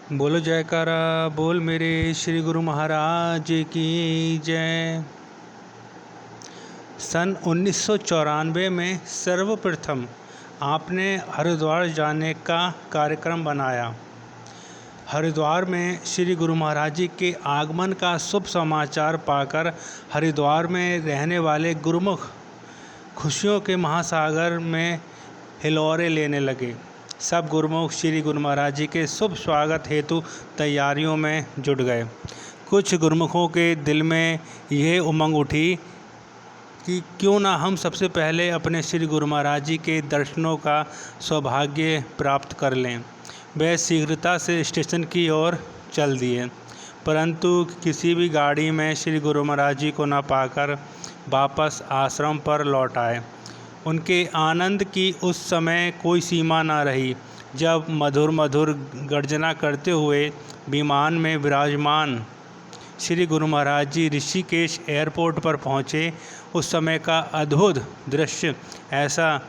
बोलो जयकारा बोल मेरे श्री गुरु महाराज की जय। सन 1994 में सर्वप्रथम आपने हरिद्वार जाने का कार्यक्रम बनाया। हरिद्वार में श्री गुरु महाराज जी के आगमन का शुभ समाचार पाकर हरिद्वार में रहने वाले गुरुमुख खुशियों के महासागर में हिलोरे लेने लगे। सब गुरुमुख श्री गुरु महाराज जी के शुभ स्वागत हेतु तैयारियों में जुट गए। कुछ गुरुमुखों के दिल में यह उमंग उठी कि क्यों ना हम सबसे पहले अपने श्री गुरु महाराज जी के दर्शनों का सौभाग्य प्राप्त कर लें। वे शीघ्रता से स्टेशन की ओर चल दिए, परंतु किसी भी गाड़ी में श्री गुरु महाराज जी को न पाकर वापस आश्रम पर लौट आए। उनके आनंद की उस समय कोई सीमा न रही। जब मधुर मधुर गर्जना करते हुए विमान में विराजमान श्री गुरु महाराज जी ऋषिकेश एयरपोर्ट पर पहुँचे, उस समय का अद्भुत दृश्य ऐसा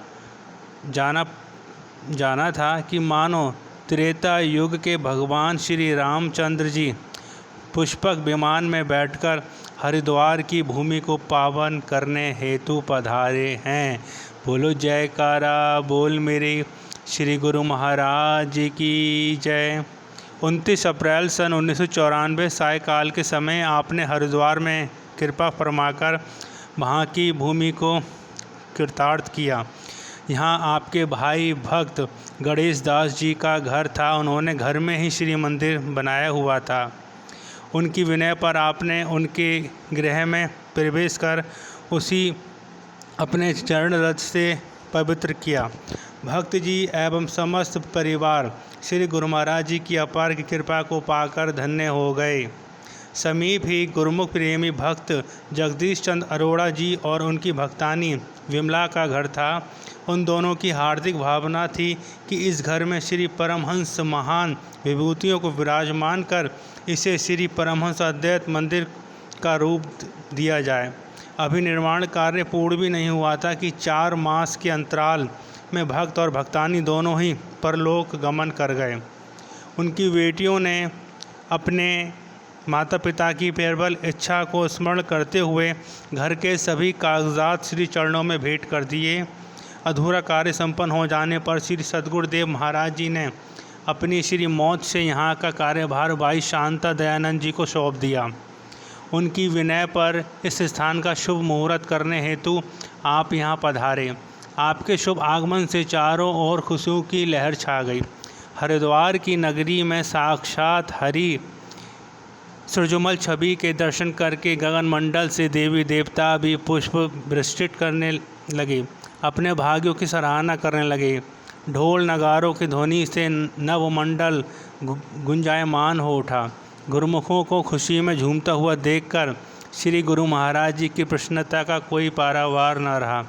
जाना था कि मानो त्रेता युग के भगवान श्री रामचंद्र जी पुष्पक विमान में बैठकर हरिद्वार की भूमि को पावन करने हेतु पधारे हैं। बोलो जयकारा बोल मेरे श्री गुरु महाराज जी की जय। 29 अप्रैल सन 1994 सायकाल के समय आपने हरिद्वार में कृपा फरमाकर वहाँ की भूमि को कृतार्थ किया। यहाँ आपके भाई भक्त गणेश दास जी का घर था। उन्होंने घर में ही श्री मंदिर बनाया हुआ था। उनकी विनय पर आपने उनके गृह में प्रवेश कर उसी अपने चरण रज से पवित्र किया। भक्त जी एवं समस्त परिवार श्री गुरु महाराज जी की अपार कृपा को पाकर धन्य हो गए। समीप ही गुरुमुख प्रेमी भक्त जगदीश चंद्र अरोड़ा जी और उनकी भक्तानी विमला का घर था। उन दोनों की हार्दिक भावना थी कि इस घर में श्री परमहंस महान विभूतियों को विराजमान कर इसे श्री परमहंस अद्वैत मंदिर का रूप दिया जाए। अभी निर्माण कार्य पूर्ण भी नहीं हुआ था कि 4 मास के अंतराल में भक्त और भक्तानी दोनों ही परलोक गमन कर गए। उनकी बेटियों ने अपने माता पिता की प्रबल इच्छा को स्मरण करते हुए घर के सभी कागजात श्री चरणों में भेंट कर दिए। अधूरा कार्य संपन्न हो जाने पर श्री सद्गुरुदेव महाराज जी ने अपनी श्री मौत से यहाँ का कार्यभार भाई शांता दयानंद जी को सौंप दिया। उनकी विनय पर इस स्थान का शुभ मुहूर्त करने हेतु आप यहाँ पधारे। आपके शुभ आगमन से चारों ओर खुशियों की लहर छा गई। हरिद्वार की नगरी में साक्षात हरि सृजुमल छवि के दर्शन करके गगन मंडल से देवी देवता भी पुष्प वृष्टित करने लगे, अपने भाग्यों की सराहना करने लगे। ढोल नगारों की ध्वनि से नवमंडल गुंजायमान हो उठा। गुरुमुखों को खुशी में झूमता हुआ देखकर श्री गुरु महाराज जी की प्रसन्नता का कोई पारावार न रहा।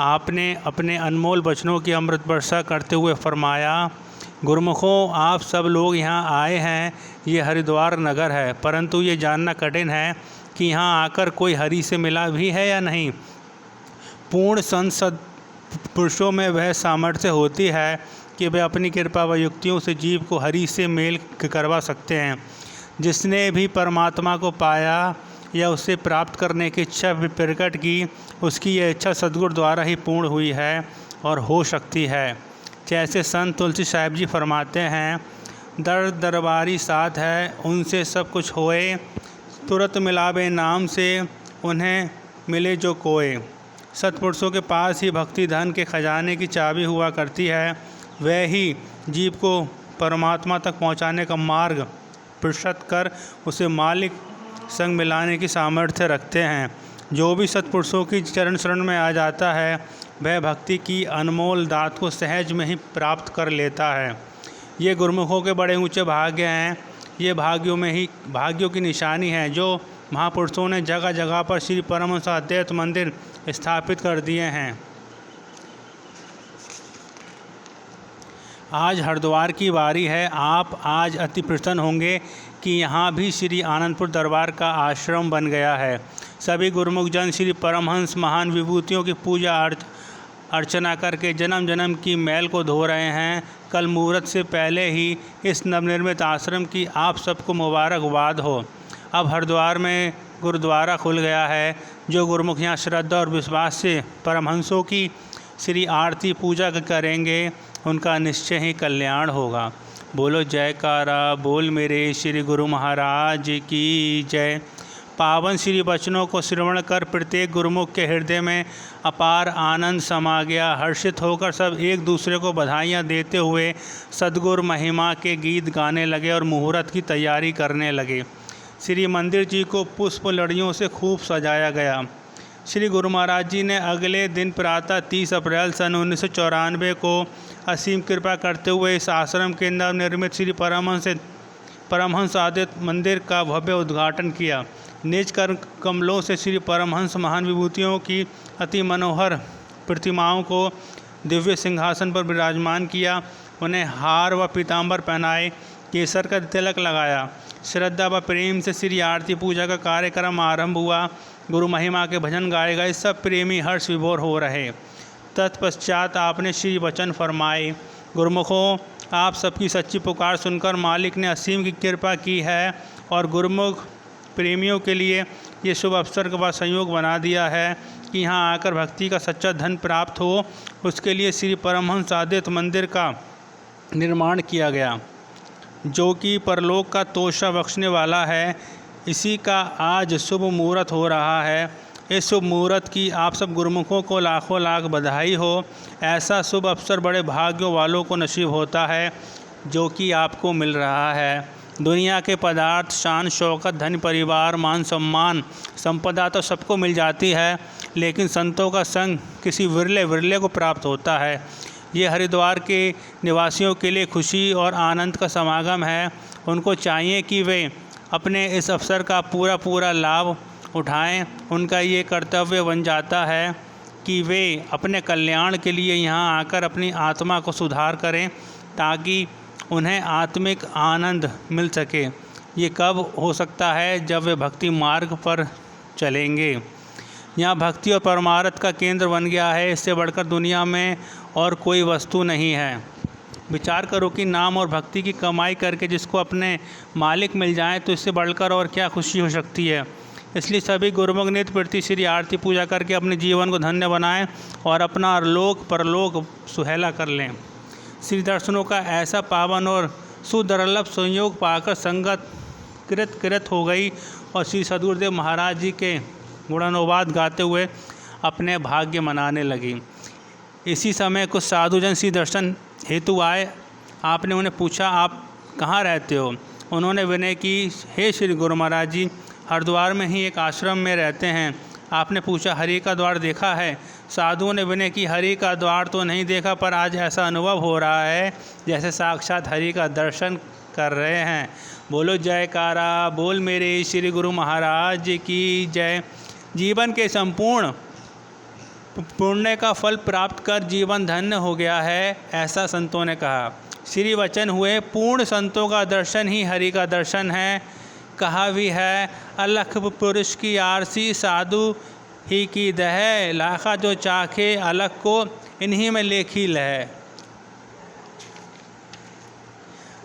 आपने अपने अनमोल वचनों की अमृत वर्षा करते हुए फरमाया, गुरुमुखों, आप सब लोग यहाँ आए हैं। ये हरिद्वार नगर है, परंतु ये जानना कठिन है कि यहाँ आकर कोई हरि से मिला भी है या नहीं। पूर्ण संत पुरुषों में वह सामर्थ्य होती है कि वे अपनी कृपा व युक्तियों से जीव को हरि से मेल करवा सकते हैं। जिसने भी परमात्मा को पाया या उसे प्राप्त करने की इच्छा प्रकट की, उसकी यह इच्छा सद्गुरु द्वारा ही पूर्ण हुई है और हो सकती है। जैसे संत तुलसी साहिब जी फरमाते हैं, दर दरबारी साथ है, उनसे सब कुछ होए, तुरंत मिलावे नाम से उन्हें मिले जो कोए। सत्पुरुषों के पास ही भक्ति धन के खजाने की चाबी हुआ करती है। वह ही जीव को परमात्मा तक पहुंचाने का मार्ग प्रशस्त कर उसे मालिक संग मिलाने की सामर्थ्य रखते हैं। जो भी सत्पुरुषों की चरण शरण में आ जाता है, वह भक्ति की अनमोल दात को सहज में ही प्राप्त कर लेता है। ये गुरुमुखों के बड़े ऊंचे भाग्य हैं। ये भाग्यों की निशानी है जो महापुरुषों ने जगह जगह पर श्री परमहंस अद्वैत मंदिर स्थापित कर दिए हैं। आज हरिद्वार की बारी है। आप आज अति प्रसन्न होंगे कि यहाँ भी श्री आनंदपुर दरबार का आश्रम बन गया है। सभी गुरुमुख जन श्री परमहंस महान विभूतियों की पूजा अर्चना करके जन्म जन्म की मैल को धो रहे हैं। कल मुहूर्त से पहले ही इस नवनिर्मित आश्रम की आप सबको मुबारकबाद हो। अब हरिद्वार में गुरुद्वारा खुल गया है। जो गुरुमुख यहाँ श्रद्धा और विश्वास से परमहंसों की श्री आरती पूजा करेंगे, उनका निश्चय ही कल्याण होगा। बोलो जयकारा बोल मेरे श्री गुरु महाराज की जय। पावन श्री वचनों को श्रवण कर प्रत्येक गुरुमुख के हृदय में अपार आनंद समा गया। हर्षित होकर सब एक दूसरे को बधाइयाँ देते हुए सद्गुरु महिमा के गीत गाने लगे और मुहूर्त की तैयारी करने लगे। श्री मंदिर जी को पुष्प लड़ियों से खूब सजाया गया। श्री गुरु महाराज जी ने अगले दिन प्रातः 30 अप्रैल सन 1994 को असीम कृपा करते हुए इस आश्रम के नवनिर्मित श्री परमहंस आदित्य मंदिर का भव्य उद्घाटन किया। निज कर कमलों से श्री परमहंस महान विभूतियों की अति मनोहर प्रतिमाओं को दिव्य सिंहासन पर विराजमान किया। उन्हें हार व पीताम्बर पहनाए, केसर का तिलक लगाया। श्रद्धा व प्रेम से श्री आरती पूजा का कार्यक्रम आरंभ हुआ। गुरु महिमा के भजन गाए गए। सब प्रेमी हर्ष विभोर हो रहे। तत्पश्चात आपने श्री वचन फरमाए। गुरुमुखों, आप सबकी सच्ची पुकार सुनकर मालिक ने असीम की कृपा की है और गुरुमुख प्रेमियों के लिए ये शुभ अवसर का संयोग बना दिया है कि यहाँ आकर भक्ति का सच्चा धन प्राप्त हो। उसके लिए श्री परमहंस आदित्य मंदिर का निर्माण किया गया, जो कि परलोक का तोषा बख्शने वाला है। इसी का आज शुभ मुहूर्त हो रहा है। इस शुभ मुहूर्त की आप सब गुरुमुखों को लाखों लाख बधाई हो। ऐसा शुभ अवसर बड़े भाग्यों वालों को नसीब होता है, जो कि आपको मिल रहा है। दुनिया के पदार्थ, शान शौकत, धन, परिवार, मान सम्मान, संपदा तो सबको मिल जाती है, लेकिन संतों का संग किसी विरले को प्राप्त होता है। ये हरिद्वार के निवासियों के लिए खुशी और आनंद का समागम है। उनको चाहिए कि वे अपने इस अवसर का पूरा लाभ उठाएं। उनका ये कर्तव्य बन जाता है कि वे अपने कल्याण के लिए यहाँ आकर अपनी आत्मा को सुधार करें, ताकि उन्हें आत्मिक आनंद मिल सके। ये कब हो सकता है? जब वे भक्ति मार्ग पर चलेंगे। यहाँ भक्ति और परमार्थ का केंद्र बन गया है। इससे बढ़कर दुनिया में और कोई वस्तु नहीं है। विचार करो कि नाम और भक्ति की कमाई करके जिसको अपने मालिक मिल जाएं, तो इससे बढ़कर और क्या खुशी हो सकती है। इसलिए सभी गुरुमुख नित्य प्रति श्री आरती पूजा करके अपने जीवन को धन्य बनाएं और अपना लोक परलोक सुहेला कर लें। श्री दर्शनों का ऐसा पावन और सुदुर्लभ संयोग पाकर संगत कृत हो गई और श्री सद्गुरुदेव महाराज जी के गुणानुवाद गाते हुए अपने भाग्य मनाने लगी। इसी समय कुछ साधुजन श्री दर्शन हेतु आए। आपने उन्हें पूछा, आप कहाँ रहते हो? उन्होंने विनय की, हे श्री गुरु महाराज जी, हरिद्वार में ही एक आश्रम में रहते हैं। आपने पूछा, हरि का द्वार देखा है? साधुओं ने विनय की, हरि का द्वार तो नहीं देखा, पर आज ऐसा अनुभव हो रहा है जैसे साक्षात हरि का दर्शन कर रहे हैं। बोलो जयकारा बोल मेरे श्री गुरु महाराज की जय। जीवन के संपूर्ण पुण्य का फल प्राप्त कर जीवन धन्य हो गया है, ऐसा संतों ने कहा। श्री वचन हुए, पूर्ण संतों का दर्शन ही हरि का दर्शन है। कहा भी है, अलख पुरुष की आरसी साधु ही की दह, लाखा जो चाखे अलख को इन्हीं में लेखी लह।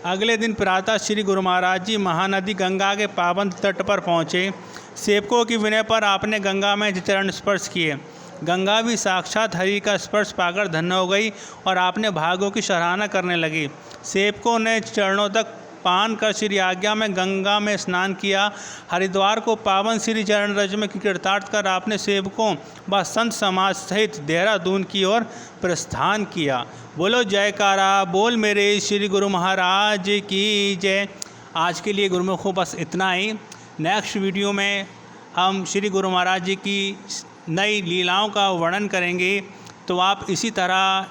अगले दिन प्रातः श्री गुरु महाराज जी महानदी गंगा के पावन तट पर पहुँचे। सेवकों की विनय पर आपने गंगा में चरण स्पर्श किए। गंगा भी साक्षात हरि का स्पर्श पाकर धन्य हो गई और आपने भागों की सराहना करने लगी। सेवकों ने चरणों तक पान कर श्री आज्ञा में गंगा में स्नान किया। हरिद्वार को पावन श्री चरण रज में कृतार्थ कर आपने सेवकों व संत समाज सहित देहरादून की ओर प्रस्थान किया। बोलो जयकारा बोल मेरे श्री गुरु महाराज की जय। आज के लिए गुरुमुखों बस इतना ही। नेक्स्ट वीडियो में हम श्री गुरु महाराज जी की नई लीलाओं का वर्णन करेंगे, तो आप इसी तरह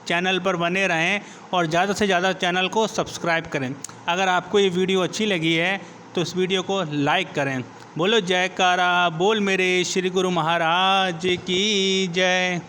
चैनल पर बने रहें और ज़्यादा से ज़्यादा चैनल को सब्सक्राइब करें। अगर आपको ये वीडियो अच्छी लगी है तो इस वीडियो को लाइक करें। बोलो जयकारा बोल मेरे श्री गुरु महाराज की जय।